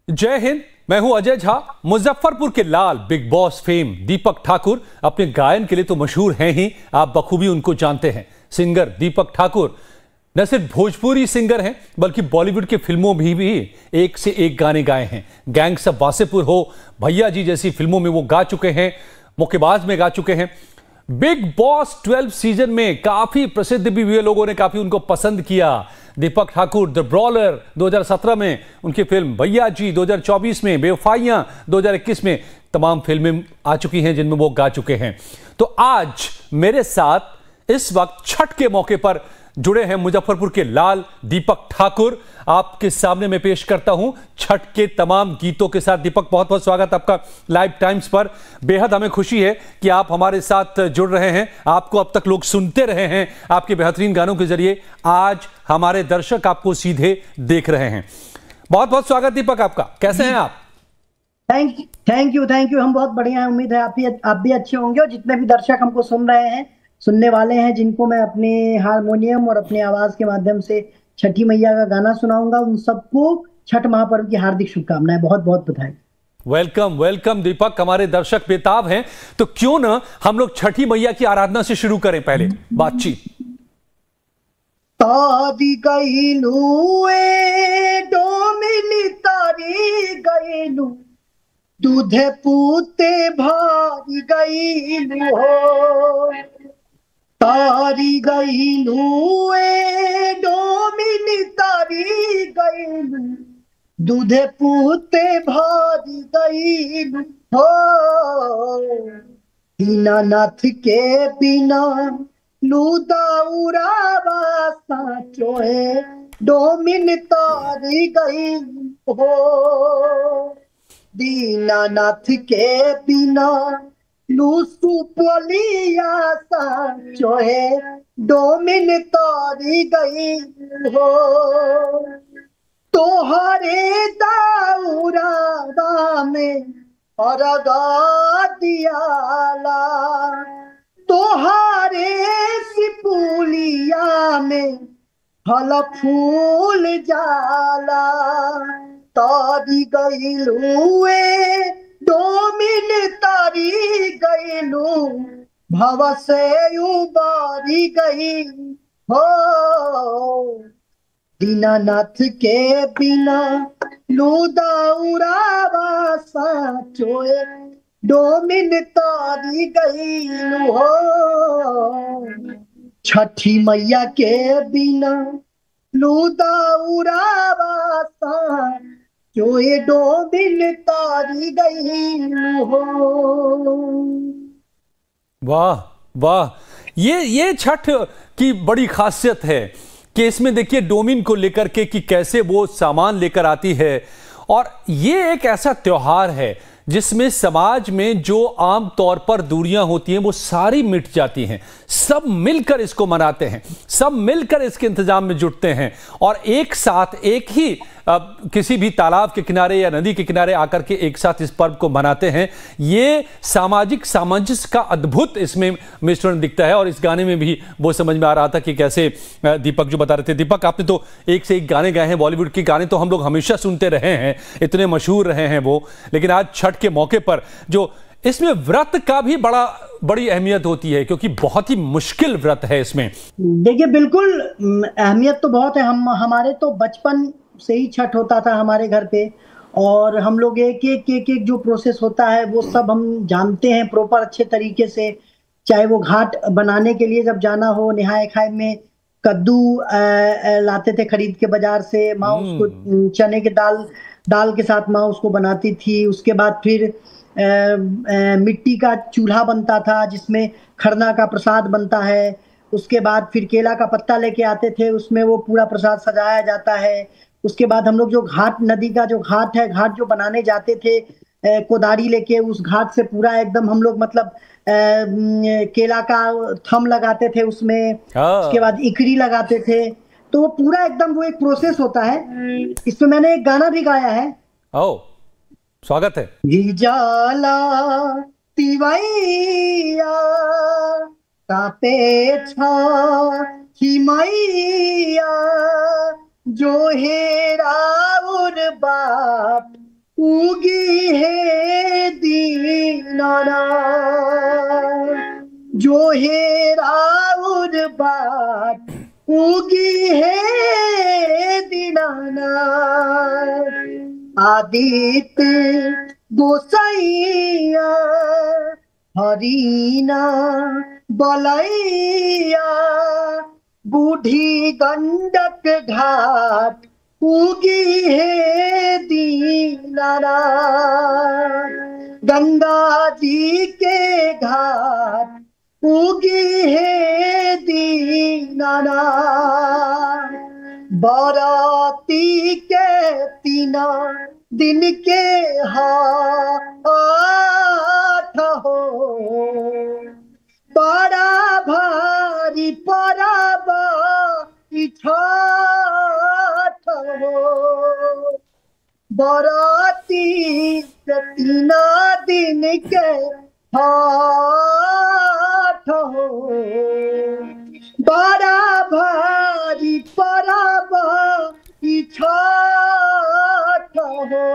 जय हिंद। मैं हूं अजय झा। मुजफ्फरपुर के लाल बिग बॉस फेम दीपक ठाकुर अपने गायन के लिए तो मशहूर हैं ही, आप बखूबी उनको जानते हैं। सिंगर दीपक ठाकुर न सिर्फ भोजपुरी सिंगर हैं बल्कि बॉलीवुड की फिल्मों में भी एक से एक गाने गाए हैं। गैंग्स ऑफ वासेपुर हो, भैया जी जैसी फिल्मों में वो गा चुके हैं, मुक्केबाज में गा चुके हैं। बिग बॉस 12 सीजन में काफी प्रसिद्ध भी हुए, लोगों ने काफी उनको पसंद किया। दीपक ठाकुर द ब्रॉलर 2017 में, उनकी फिल्म भैया जी 2024 में, बेवफाइयां 2021 में, तमाम फिल्में आ चुकी हैं जिनमें वो गा चुके हैं। तो आज मेरे साथ इस वक्त छठ के मौके पर जुड़े हैं मुजफ्फरपुर के लाल दीपक ठाकुर। आपके सामने मैं पेश करता हूं छठ के तमाम गीतों के साथ। दीपक, बहुत बहुत स्वागत आपका लाइव टाइम्स पर। बेहद हमें खुशी है कि आप हमारे साथ जुड़ रहे हैं। आपको अब तक लोग सुनते रहे हैं आपके बेहतरीन गानों के जरिए, आज हमारे दर्शक आपको सीधे देख रहे हैं। बहुत बहुत स्वागत दीपक आपका। कैसे हैं आप? Thank you. हम बहुत बढ़िया हैं। उम्मीद है आप भी अच्छे होंगे, और जितने भी दर्शक हमको सुनने वाले हैं, जिनको मैं अपने हारमोनियम और अपने आवाज के माध्यम से छठी मैया का गाना सुनाऊंगा, उन सबको छठ महापर्व की हार्दिक शुभकामनाएं, बहुत बहुत बधाई। वेलकम वेलकम दीपक। हमारे दर्शक बेताब हैं, तो क्यों ना हम लोग छठी मैया की आराधना से शुरू करें पहले बातचीत। तारी गईलू ए डोमिनी तारी गईलू, दूधे पूते भारी गईलू हो। तारी गईलू ए डोमिनी तारी गईलू, दूधे पूते भारी गईलू हो। दीनानाथ के बिना लूदाउरा वासा चोए, डोमिन तारी गईलू हो। दीनानाथ के बिना लूसू पोलिया सा चोहे, डोमिन तारी गई हो। तोहरे दाऊरा में अरगा दियाला, तोहरे सिपुलिया में फल फूल जाला। तारी गईलू ए डोमिन तारी गईलू, भव से उबारी गई हो। दीनानाथ के बिना लूदाउरा वासा चोए, डोमिन तारी गईलू हो। छठी मैया के बिना लूदाउरा वासा चोए, डोमिन तारी गईलू हो। वाह वाह, ये छठ की बड़ी खासियत है कि इसमें देखिए डोमिन को लेकर के कि कैसे वो सामान लेकर आती है। और ये एक ऐसा त्योहार है जिसमें समाज में जो आम तौर पर दूरियां होती हैं वो सारी मिट जाती हैं। सब मिलकर इसको मनाते हैं, सब मिलकर इसके इंतजाम में जुटते हैं, और एक साथ एक ही किसी भी तालाब के किनारे या नदी के किनारे आकर के एक साथ इस पर्व को मनाते हैं। ये सामाजिक सामंजस्य का अद्भुत इसमें मिश्रण दिखता है, और इस गाने में भी वो समझ में आ रहा था कि कैसे दीपक जो बता रहे थे। दीपक, आपने तो एक से एक गाने गाए हैं। बॉलीवुड के गाने तो हम लोग हमेशा सुनते रहे हैं, इतने मशहूर रहे हैं वो, लेकिन आज छठ के मौके पर जो इसमें व्रत का भी बड़ी अहमियत होती है, क्योंकि बहुत ही मुश्किल व्रत है इसमें। देखिए, बिल्कुल अहमियत तो बहुत है। हमारे तो बचपन से ही छठ होता था हमारे घर पे, और हम लोग एक एक जो प्रोसेस होता है वो सब हम जानते हैं प्रॉपर अच्छे तरीके से। चाहे वो घाट बनाने के लिए जब जाना हो, नहाए खाए में कद्दू लाते थे खरीद के बाजार से, माँ उसको चने के दाल के साथ माँ उसको बनाती थी। उसके बाद फिर मिट्टी का चूल्हा बनता था जिसमें खरना का प्रसाद बनता है। उसके बाद फिर केला का पत्ता लेके आते थे, उसमें वो पूरा प्रसाद सजाया जाता है। उसके बाद हम लोग जो नदी का जो घाट जो बनाने जाते थे, कोदारी लेके उस घाट से पूरा एकदम हम लोग मतलब केला का थम लगाते थे उसमें। उसके बाद इकड़ी लगाते थे, तो वो पूरा एकदम वो एक प्रोसेस होता है। इसमें मैंने एक गाना भी गाया है। स्वागत है। जाला तिवैया तापे छठी मैया, जो हेरा और बाप नाना जो हेरा उर बात उगी है दीनाना आदित्य गोसाइया हरीना बलैया बूढ़ी गंडक घाट उगी है दीनाना गंगा जी के घाट उगी है दीनाना बाराती के तीना दिन के हाथ हो बड़ा भारी पराबा छठ हो बाराती के तीना दिन के हाथ हो बड़ा भारी पराबा छठ हो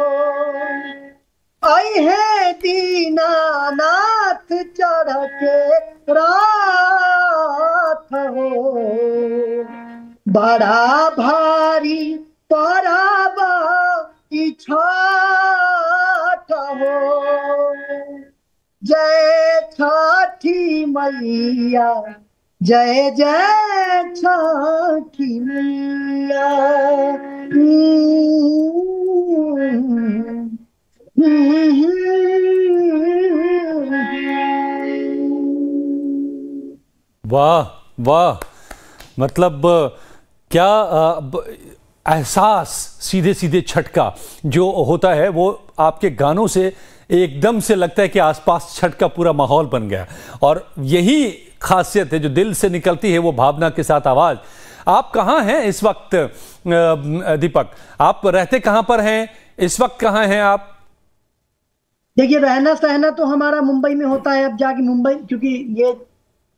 आई है दीनानाथ चढ़ के रात हो बड़ा भारी पराबा छठ हो जय छठी मैया जय जय छठी मैया वाह वाह, मतलब क्या एहसास सीधे सीधे छठ का जो होता है वो आपके गानों से एकदम से लगता है कि आसपास छठ का पूरा माहौल बन गया। और यही खासियत है जो दिल से निकलती है, वो भावना के साथ आवाज। आप कहाँ हैं इस वक्त दीपक? आप रहते कहाँ पर हैं इस वक्त? कहाँ हैं आप? देखिए, रहना सहना तो हमारा मुंबई में होता है। अब जाके मुंबई, क्योंकि ये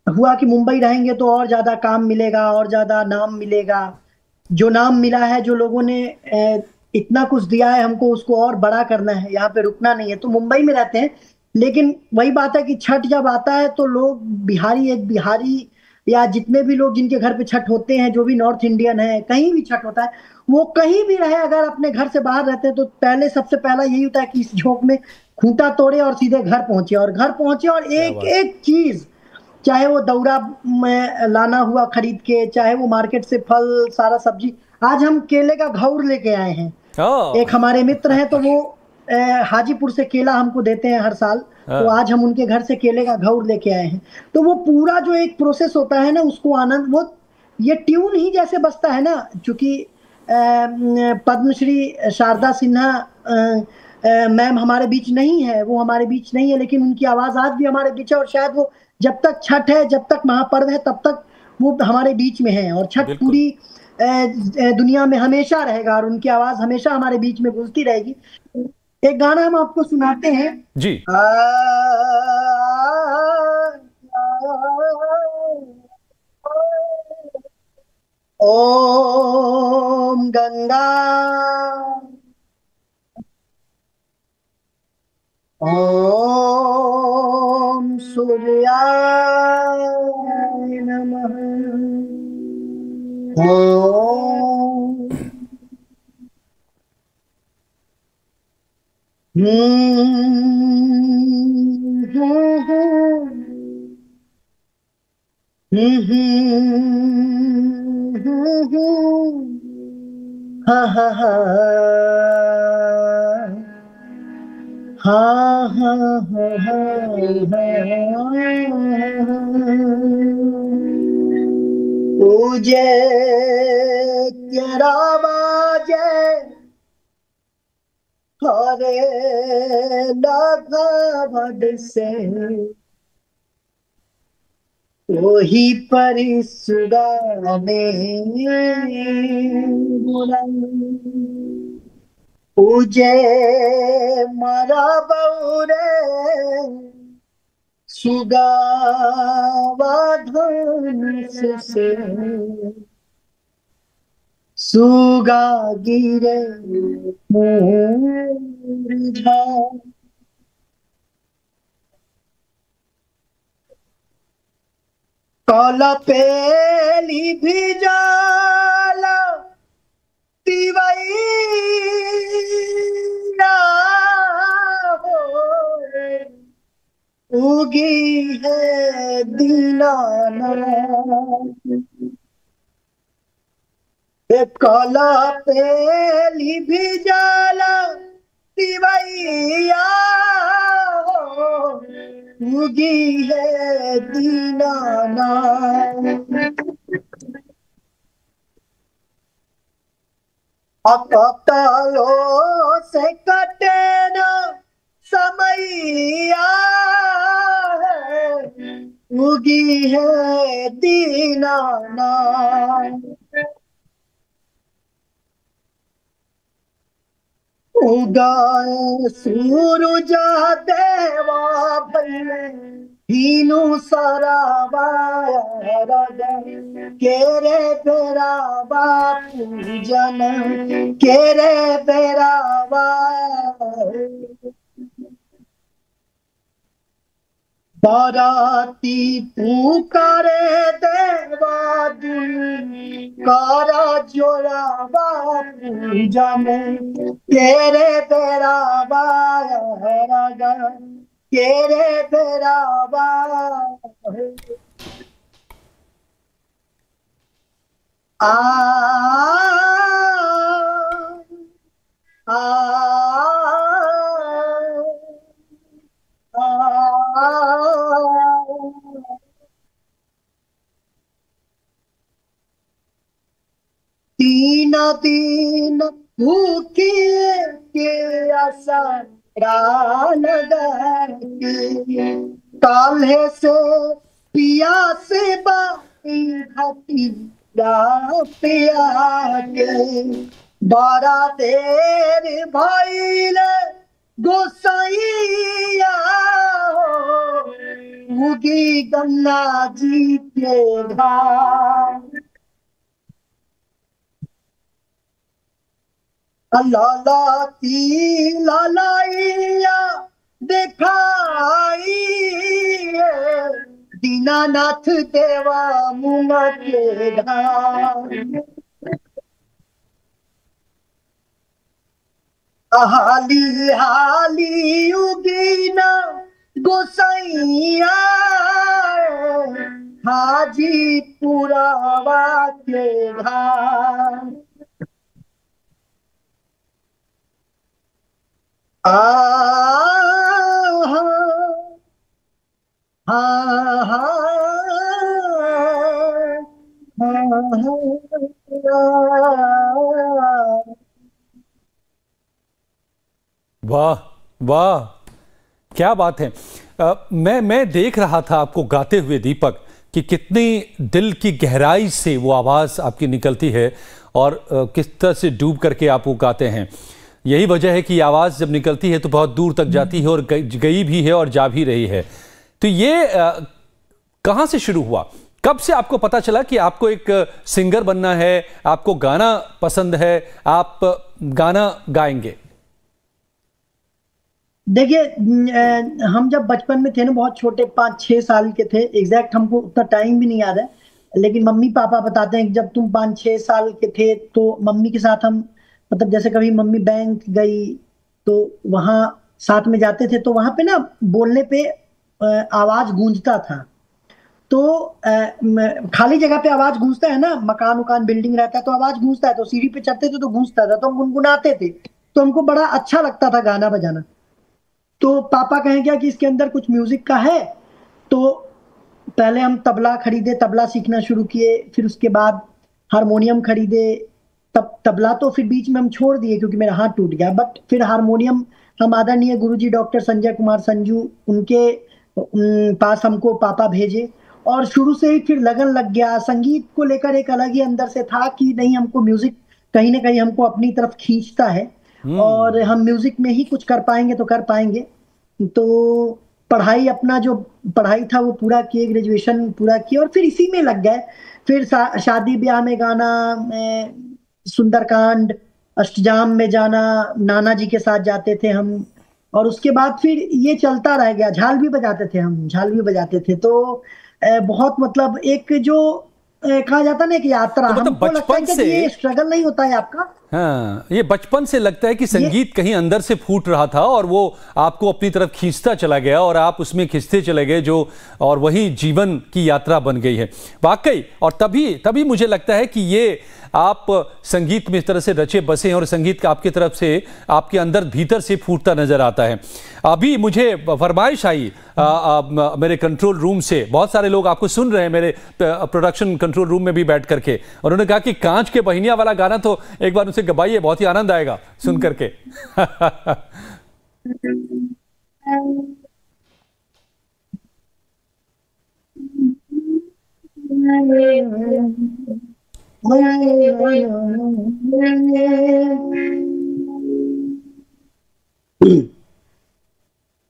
हुआ कि मुंबई रहेंगे तो और ज्यादा काम मिलेगा और ज्यादा नाम मिलेगा। जो नाम मिला है, जो लोगों ने इतना कुछ दिया है हमको, उसको और बड़ा करना है, यहाँ पे रुकना नहीं है, तो मुंबई में रहते हैं। लेकिन वही बात है कि छठ जब आता है तो लोग बिहारी, एक बिहारी या जितने भी लोग जिनके घर पे छठ होते हैं, जो भी नॉर्थ इंडियन है, कहीं भी छठ होता है, वो कहीं भी रहे, अगर अपने घर से बाहर रहते हैं तो पहले सबसे पहला यही होता है कि इस झोंक में खूंटा तोड़े और सीधे घर पहुंचे, और घर पहुंचे और एक एक चीज, चाहे वो दौरा में लाना हुआ खरीद के, चाहे वो मार्केट से फल सारा सब्जी। आज हम केले का घौर लेके आए हैं। एक हमारे मित्र हैं तो वो हाजीपुर से केला हमको देते हैं हर साल, तो आज हम उनके घर से केले का घौर लेके आए हैं। तो वो पूरा जो एक प्रोसेस होता है ना, उसको आनंद, वो ये ट्यून ही जैसे बजता है ना, क्योंकि पद्मश्री शारदा सिन्हा मैम हमारे बीच नहीं है, वो हमारे बीच नहीं है, लेकिन उनकी आवाज आज भी हमारे बीच है। और शायद वो जब तक छठ है, जब तक महापर्व है, तब तक वो हमारे बीच में है। और छठ पूरी दुनिया में हमेशा रहेगा और उनकी आवाज हमेशा हमारे बीच में गूंजती रहेगी। एक गाना हम आपको सुनाते हैं जी। ओम गंगा ओम सूर्याय नमः ओम हा हा हा हा हा हा पूजे रावाजे हरे लाघवद से वही परिसुगा में पूजे मरा बौरे सुगावाधन से सुगा गिरे मूर्धा काला पेली भी जाला तिवैया हो, उगी है दीनानाथ। काला पेली भी जाला तिवैया हो, उगी है दीनानाथ। अकतलो से कटे न समैया है, उगी है दीनानाथ। उगाए सूरज देवा भैले हीनु सरावाया केरे बेरा पूजन केरे बेरा बाराती पुकारे देवा दुनी कारा जोरावा पूजन तेरे बेरावा तेरे बेरावा। आ आ तीन दिन भूखे के असरा लगी, काल्हे से पिया से बाई घटी पिया के बड़ा देर भइल गोसाइया उगी गंगा जी के घाट। लालाती लालाइया दिखाई दीनानाथ देवा मुंगा के घाट। हाली हाली उगीना गोसाइया हाजीपुरावा के घाट। आ वाह वाह, क्या बात है। मैं देख रहा था आपको गाते हुए दीपक कि कितनी दिल की गहराई से वो आवाज़ आपकी निकलती है और किस तरह से डूब करके आप वो गाते हैं। यही वजह है कि आवाज़ जब निकलती है तो बहुत दूर तक जाती है और गई भी है और जा भी रही है। तो ये कहाँ से शुरू हुआ? कब से आपको पता चला कि आपको एक सिंगर बनना है, आपको गाना पसंद है, आप गाना गाएंगे? देखिए, हम जब बचपन में थे ना, बहुत छोटे 5-6 साल के थे, एग्जैक्ट हमको उतना टाइम भी नहीं याद है, लेकिन मम्मी पापा बताते हैं कि जब तुम 5-6 साल के थे तो मम्मी के साथ हम, मतलब जैसे कभी मम्मी बैंक गई तो वहां साथ में जाते थे, तो वहां पे ना बोलने पे आवाज गूंजता था। तो खाली जगह पे आवाज गूंजता है ना, मकान उकान बिल्डिंग रहता है तो आवाज गूंजता है, तो सीढ़ी पे चढ़ते थे तो गूंजता था, तो हम गुनगुनाते थे, तो हमको बड़ा अच्छा लगता था गाना बजाना। तो पापा कहें क्या कि इसके अंदर कुछ म्यूजिक का है, तो पहले हम तबला खरीदे, तबला सीखना शुरू किए, फिर उसके बाद हारमोनियम खरीदे। तब तबला तो फिर बीच में हम छोड़ दिए क्योंकि मेरा हाथ टूट गया, बट फिर हारमोनियम हम आदरणीय गुरुजी डॉक्टर संजय कुमार संजू, उनके पास हमको पापा भेजे और शुरू से ही फिर लगन लग गया। संगीत को लेकर एक अलग ही अंदर से था कि नहीं, हमको म्यूजिक कहीं ना कहीं हमको अपनी तरफ खींचता है और हम म्यूजिक में ही कुछ कर पाएंगे तो कर पाएंगे। तो पढ़ाई, अपना जो पढ़ाई था वो पूरा किए, ग्रेजुएशन पूरा किया और फिर इसी में लग गए। फिर शादी ब्याह में गाना, सुंदरकांड, अष्टजाम में जाना, नाना जी के साथ जाते थे हम, और उसके बाद फिर ये चलता रह गया। झाल भी बजाते थे हम, झाल भी बजाते थे। तो बहुत मतलब एक जो कहा जाता है ना कि यात्रा, तो मतलब हमको लगता है बचपन कि से, ये स्ट्रगल नहीं होता है आपका। हाँ, ये बचपन से लगता है कि ये संगीत कहीं अंदर से फूट रहा था और वो आपको अपनी तरफ खींचता चला गया और आप उसमें खींचते चले गए, जो और वही जीवन की यात्रा बन गई है वाकई। और तभी तभी मुझे लगता है कि ये आप संगीत में इस तरह से रचे बसे हैं और संगीत का आपकी तरफ से, आपके अंदर भीतर से फूटता नजर आता है। अभी मुझे फरमाइश आई मेरे कंट्रोल रूम से, बहुत सारे लोग आपको सुन रहे हैं मेरे प्रोडक्शन कंट्रोल रूम में भी बैठ करके, और उन्होंने कहा कि कांच के बहिनिया वाला गाना तो एक बार उनसे गवाइए, बहुत ही आनंद आएगा सुन करके।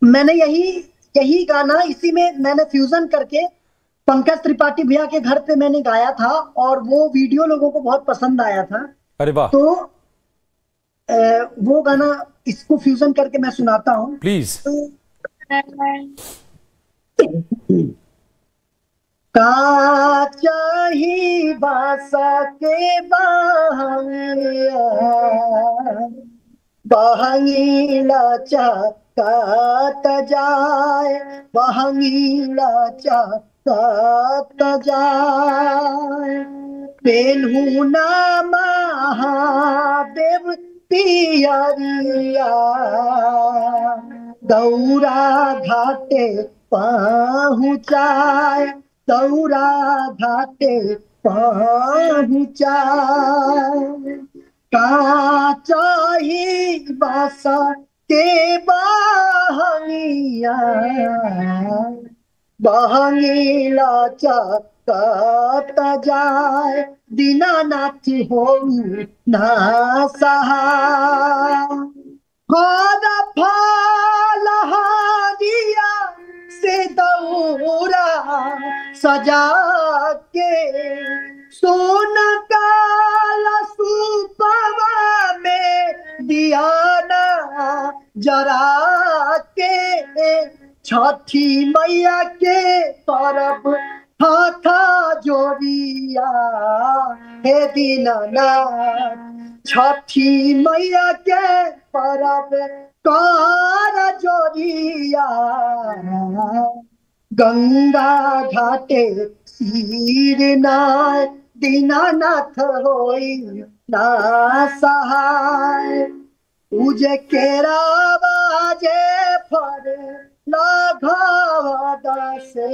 मैंने यही यही गाना इसी में मैंने फ्यूजन करके पंकज त्रिपाठी भैया के घर पे मैंने गाया था, और वो वीडियो लोगों को बहुत पसंद आया था। अरे वाह, तो वो गाना, इसको फ्यूजन करके मैं सुनाता हूँ। प्लीज। काचाही बासा के बहंगिया, बहंगीला चकात जाए, बहंगीला चकात जाए। पेन्हू ना महादेव पियरिया, दौरा घाटे पहुँचाए, दौरा घाटे पहुँचाए। काचाही बासा के बहंगिया, बहंगीला चकात जाए, दीनानाथ हो ना सहाय। हर फल हारिया से दौरा सजा के, सोन काला सुपवा में दिया ना जरा के, छठी मैया के तरफ हाथा जोड़िया, हे दीनानाथ छठी मैया के परब कर जोड़िया। गंगा घाटे सिर नाय, दीनानाथ होई ना सहाय। उजे केरा बाजे फर लाघव से,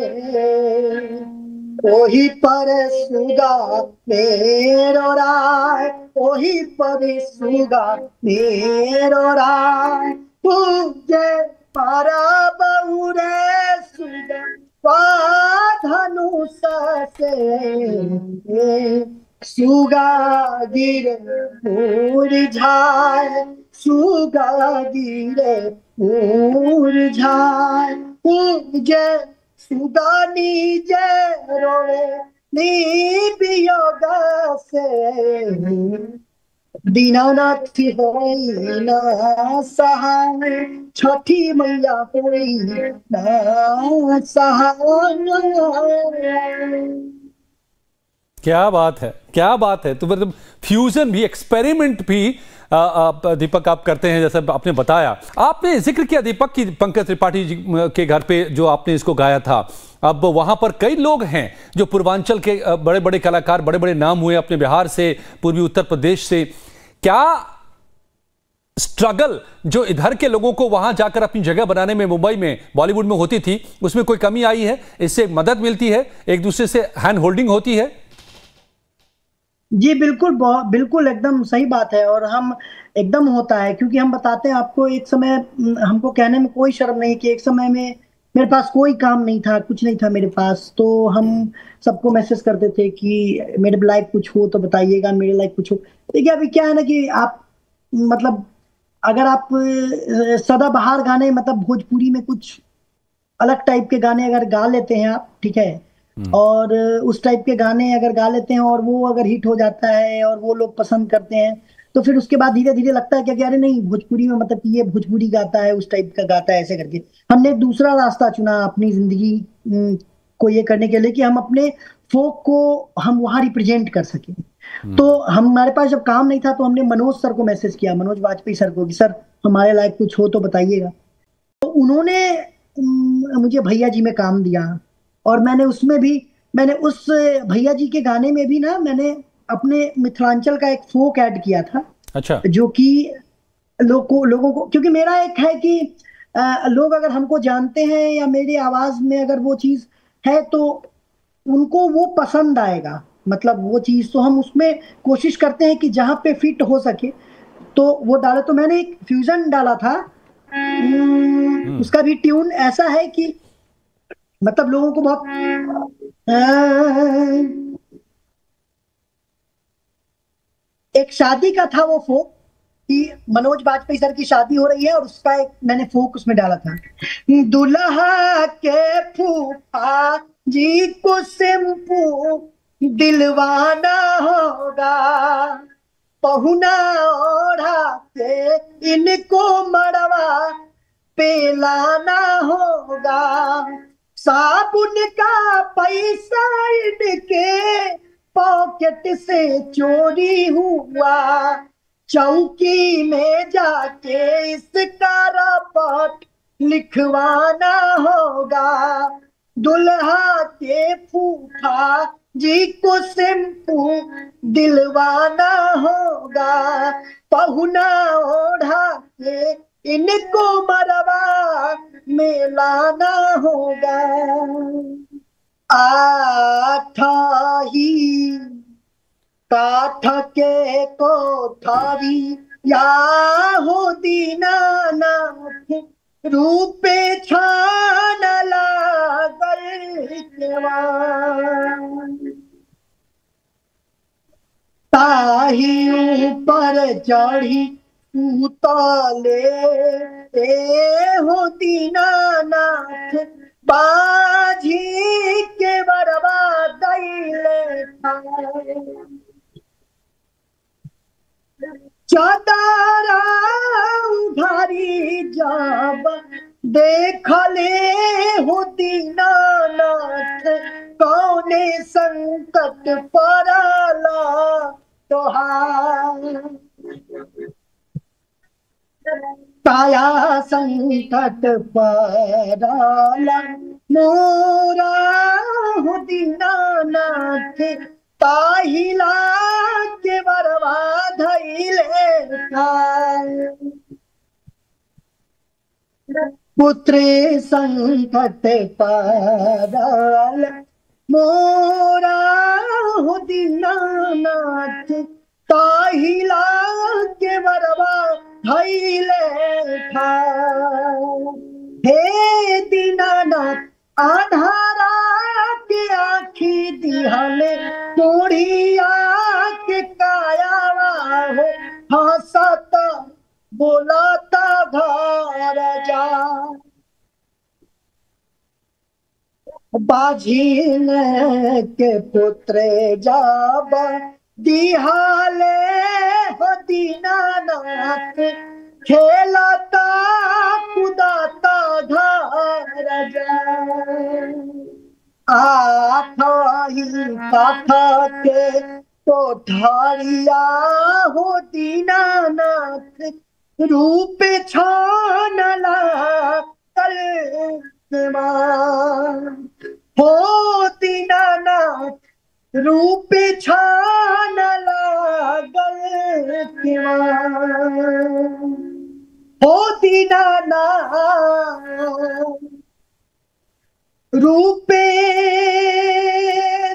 ओही पर सुगा मेरो राय, ओही पर सुगा मेरो राय। पूजे पारा बहुरे सुगा धनुष से, सुगा गिरे मुरझाए, सुगा गिरे मुरझाए। पूजे सुगा नीजे रोए नी वियोग से, दीनानाथ होई ना सहाय, छठी मैया होई ना सहाय। क्या बात है, क्या बात है। तो मतलब फ्यूजन भी, एक्सपेरिमेंट भी दीपक आप करते हैं, जैसा आपने बताया। आपने जिक्र किया दीपक की पंकज त्रिपाठी जी के घर पे जो आपने इसको गाया था। अब वहां पर कई लोग हैं जो पूर्वांचल के बड़े बड़े कलाकार, बड़े बड़े नाम हुए अपने बिहार से, पूर्वी उत्तर प्रदेश से। क्या स्ट्रगल जो इधर के लोगों को वहां जाकर अपनी जगह बनाने में, मुंबई में, बॉलीवुड में होती थी, उसमें कोई कमी आई है? इससे मदद मिलती है, एक दूसरे से हैंड होल्डिंग होती है? जी बिल्कुल, बिल्कुल एकदम सही बात है। और हम एकदम होता है, क्योंकि हम बताते हैं आपको, एक समय हमको कहने में कोई शर्म नहीं कि एक समय में मेरे पास कोई काम नहीं था, कुछ नहीं था मेरे पास, तो हम सबको मैसेज करते थे कि मेरे लाइफ कुछ हो तो बताइएगा, मेरे लाइफ कुछ हो। देखिए अभी क्या है ना कि आप मतलब अगर आप सदाबहार गाने, मतलब भोजपुरी में कुछ अलग टाइप के गाने अगर गा लेते हैं आप, ठीक है, और उस टाइप के गाने अगर गा लेते हैं और वो अगर हिट हो जाता है और वो लोग पसंद करते हैं, तो फिर उसके बाद धीरे धीरे लगता है कि अरे नहीं, भोजपुरी में मतलब कि ये भोजपुरी गाता है, उस टाइप का गाता है, ऐसे करके हमने एक दूसरा रास्ता चुना अपनी जिंदगी को ये करने के लिए कि हम अपने फोक को हम वहां रिप्रेजेंट कर सकें। तो हमारे पास जब काम नहीं था तो हमने मनोज सर को मैसेज किया, मनोज वाजपेयी सर को, कि सर हमारे लायक कुछ हो तो बताइएगा। तो उन्होंने मुझे भैया जी में काम दिया, और मैंने उस भैया जी के गाने में भी ना मैंने अपने मिथिलांचल का एक फोक ऐड किया था। अच्छा। जो कि लोगों को, क्योंकि मेरा एक है कि लोग अगर हमको जानते हैं या मेरी आवाज में अगर वो चीज है तो उनको वो पसंद आएगा, मतलब वो चीज। तो हम उसमें कोशिश करते हैं कि जहां पे फिट हो सके तो वो डाले। तो मैंने एक फ्यूजन डाला था, उसका भी ट्यून ऐसा है कि मतलब लोगों को बहुत एक शादी का था वो फोक, कि मनोज वाजपेयी सर की शादी हो रही है और उसका एक मैंने फोक उसमें डाला था। दुल्हा के फूफा जी को शैम्पू दिलवाना होगा, पहुना ओढ़ा के इनको मड़वा पे लाना होगा, साबुन का पैसा इनके पॉकेट से चोरी हुआ, चौकी में जाके इसका रपट लिखवाना होगा, दुल्हा के फूफा जी को शैम्पू दिलवाना होगा, पहुना ओढ़ा के इनको मरवा में लाना होगा। आठाही काठ के कोठारी या हो दीनानाथ, रूपे छान लागल केवान, ताही ऊपर चढ़ी उताले हो दीनानाथ, बाजी के बरबा दैले चादरा उघारी जाब देखले हो दीनानाथ, कौने संकट पड़ला तोहार, काया संकट पड़ला मोरा हो दीनानाथ, ताहिला के बरवा धैले पुत्री संकट पड़ल मोरा हो दीनानाथ, ताहिला के बरवा धैले हे दीनानाथ, आधारा के आखी दिहले तोड़िया के कायावा हो, हंसत बोलता घर जा, बाझिन के पुत्र जाब दिहाले हो दीनानाथ, खेलता कुदाता घर जा, आठाही काठ के कोठारिया हो दीनानाथ, रूप छानला कल हो दीनानाथ, रूप छानला गल हो दीनानाथ, रूपे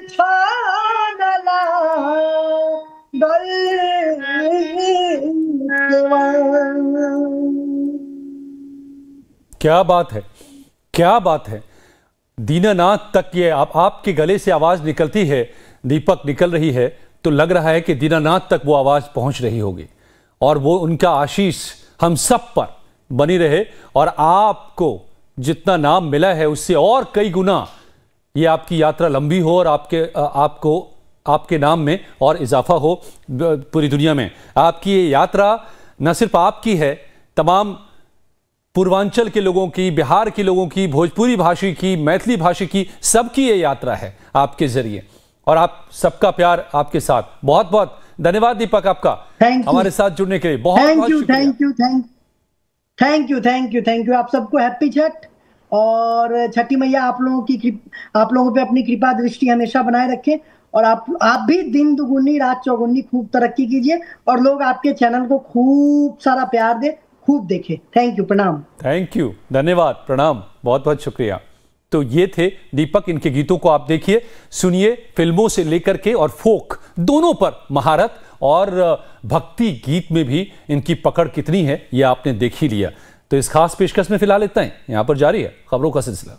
छानला गल। क्या बात है, क्या बात है। दीनानाथ तक ये आपके गले से आवाज निकलती है, दीपक निकल रही है, तो लग रहा है कि दीनानाथ तक वो आवाज पहुंच रही होगी, और वो उनका आशीष हम सब पर बनी रहे, और आपको जितना नाम मिला है उससे और कई गुना ये आपकी यात्रा लंबी हो, और आपके नाम में और इजाफा हो पूरी दुनिया में। आपकी ये यात्रा न सिर्फ आपकी है, तमाम पूर्वांचल के लोगों की, बिहार के लोगों की, भोजपुरी भाषी की, मैथिली भाषी की, सबकी ये यात्रा है आपके जरिए, और आप सबका प्यार आपके साथ। बहुत बहुत धन्यवाद दीपक आपका हमारे साथ जुड़ने के लिए। बहुत बहुत शुक्रिया। Thank you. आप सबको हैप्पी छठ, और छठी मैया आप लोगों पे अपनी कृपा दृष्टि हमेशा बनाए रखें, और आप भी दिन दुगुनी रात चौगुनी खूब तरक्की कीजिए, और लोग आपके चैनल को खूब सारा प्यार दे, खूब देखें। थैंक यू, प्रणाम। थैंक यू, धन्यवाद, प्रणाम, बहुत बहुत शुक्रिया। तो ये थे दीपक। इनके गीतों को आप देखिए, सुनिए, फिल्मों से लेकर के और फोक दोनों पर महारत, और भक्ति गीत में भी इनकी पकड़ कितनी है ये आपने देख ही लिया। तो इस खास पेशकश में फिलहाल इतना ही। यहां पर जारी है खबरों का सिलसिला।